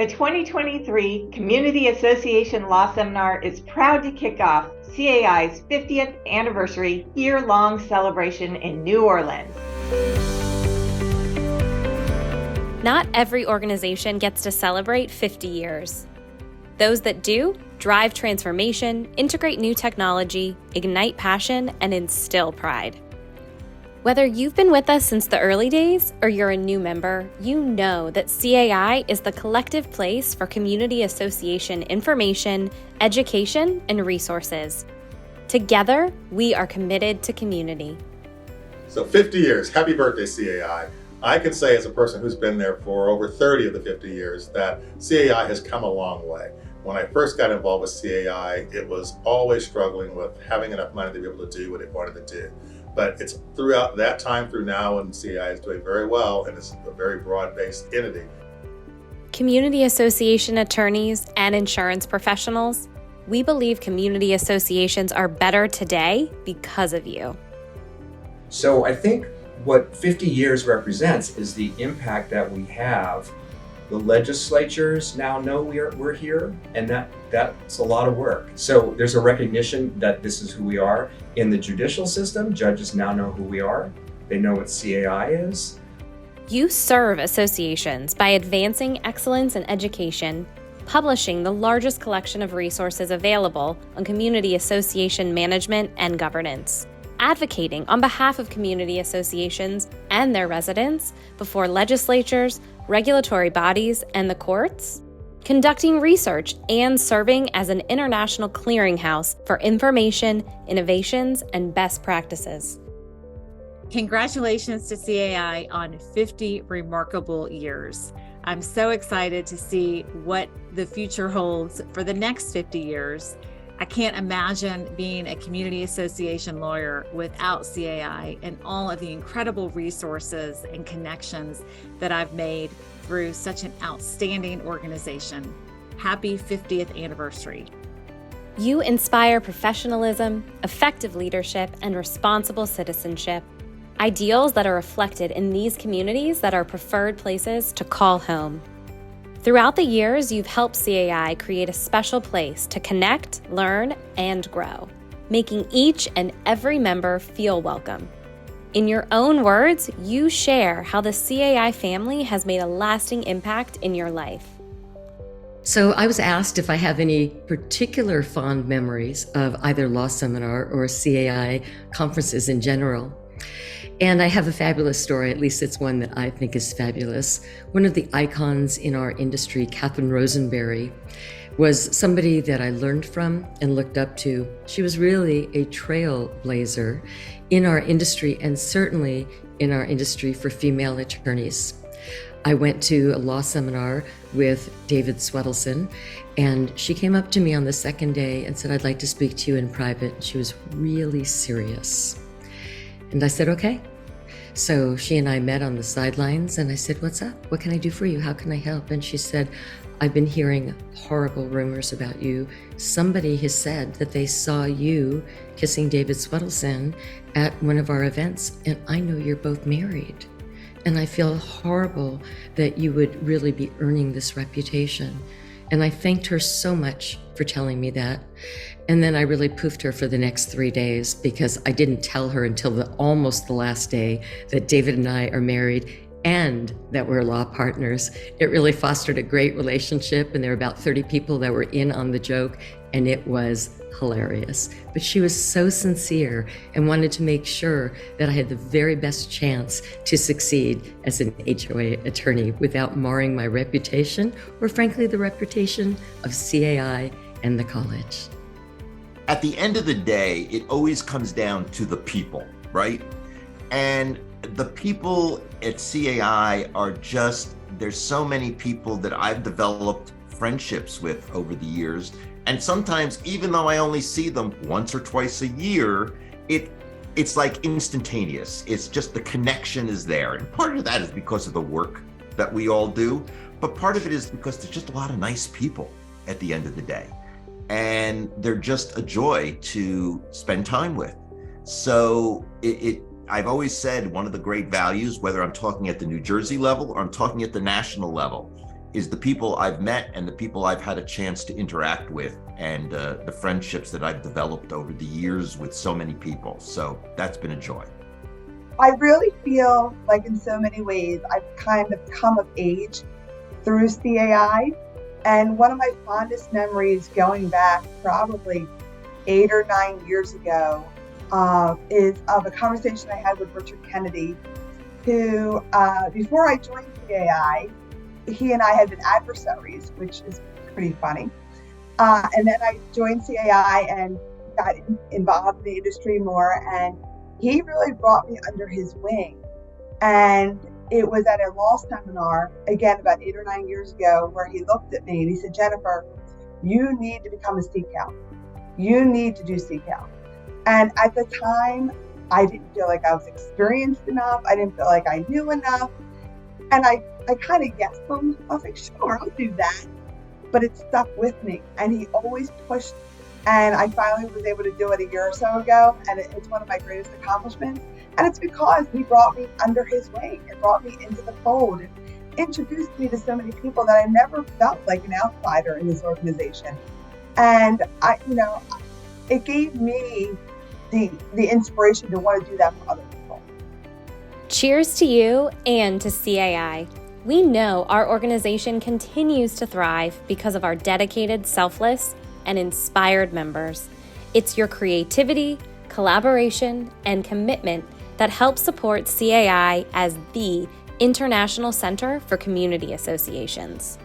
The 2023 Community Association Law Seminar is proud to kick off CAI's 50th anniversary year-long celebration in New Orleans. Not every organization gets to celebrate 50 years. Those that do drive transformation, integrate new technology, ignite passion, and instill pride. Whether you've been with us since the early days or you're a new member, you know that CAI is the collective place for community association information, education, and resources. Together, we are committed to community. So 50 years, happy birthday CAI. I can say as a person who's been there for over 30 of the 50 years that CAI has come a long way. When I first got involved with CAI, it was always struggling with having enough money to be able to do what it wanted to do. But it's throughout that time through now, and CAI is doing very well, and it's a very broad-based entity. Community association attorneys and insurance professionals, we believe community associations are better today because of you. So I think what 50 years represents is the impact that we have. The legislatures now know we're here, and that's a lot of work. So there's a recognition that this is who we are. In the judicial system, judges now know who we are. They know what CAI is. You serve associations by advancing excellence in education, publishing the largest collection of resources available on community association management and governance, advocating on behalf of community associations and their residents before legislatures, regulatory bodies, and the courts, conducting research and serving as an international clearinghouse for information, innovations, and best practices. Congratulations to CAI on 50 remarkable years. I'm so excited to see what the future holds for the next 50 years. I can't imagine being a community association lawyer without CAI and all of the incredible resources and connections that I've made through such an outstanding organization. Happy 50th anniversary. You inspire professionalism, effective leadership, and responsible citizenship, ideals that are reflected in these communities that are preferred places to call home. Throughout the years, you've helped CAI create a special place to connect, learn, and grow, making each and every member feel welcome. In your own words, you share how the CAI family has made a lasting impact in your life. So I was asked if I have any particular fond memories of either law seminar or CAI conferences in general. And I have a fabulous story, at least it's one that I think is fabulous. One of the icons in our industry, Catherine Rosenberry, was somebody that I learned from and looked up to. She was really a trailblazer in our industry, and certainly in our industry for female attorneys. I went to a law seminar with David Swedelson, and she came up to me on the second day and said, "I'd like to speak to you in private." She was really serious. And I said, okay. So she and I met on the sidelines, and I said, "What's up? What can I do for you? How can I help?" And she said, "I've been hearing horrible rumors about you. Somebody has said that they saw you kissing David Swedelson at one of our events, and I know you're both married. And I feel horrible that you would really be earning this reputation." And I thanked her so much for telling me that. And then I really poofed her for the next 3 days, because I didn't tell her until almost the last day that David and I are married and that we're law partners. It really fostered a great relationship, and there were about 30 people that were in on the joke, and it was hilarious. But she was so sincere and wanted to make sure that I had the very best chance to succeed as an HOA attorney without marring my reputation, or frankly, the reputation of CAI and the college. At the end of the day, it always comes down to the people, right? And the people at CAI are just, there's so many people that I've developed friendships with over the years. And sometimes, even though I only see them once or twice a year, it's like instantaneous. It's just the connection is there. And part of that is because of the work that we all do, but part of it is because there's just a lot of nice people at the end of the day. And they're just a joy to spend time with. So I've always said one of the great values, whether I'm talking at the New Jersey level or I'm talking at the national level, is the people I've met and the people I've had a chance to interact with, and the friendships that I've developed over the years with so many people. So that's been a joy. I really feel like in so many ways I've kind of come of age through CAI. And one of my fondest memories going back probably 8 or 9 years ago is of a conversation I had with Richard Kennedy, who before I joined CAI, he and I had been adversaries, which is pretty funny. And then I joined CAI and got involved in the industry more, and he really brought me under his wing. And it was at a law seminar, again, about 8 or 9 years ago, where he looked at me and he said, Jennifer, you need to become a CCAL. You need to do CCAL. And at the time, I didn't feel like I was experienced enough. I didn't feel like I knew enough. And I kind of guessed him. I was like, sure, I'll do that. But it stuck with me. And he always pushed. And I finally was able to do it a year or so ago. And it's one of my greatest accomplishments. And it's because he brought me under his wing and brought me into the fold and introduced me to so many people that I never felt like an outsider in this organization. And it gave me the inspiration to want to do that for other people. Cheers to you and to CAI. We know our organization continues to thrive because of our dedicated, selfless, and inspired members. It's your creativity, collaboration, and commitment that helps support CAI as the International Center for Community Associations.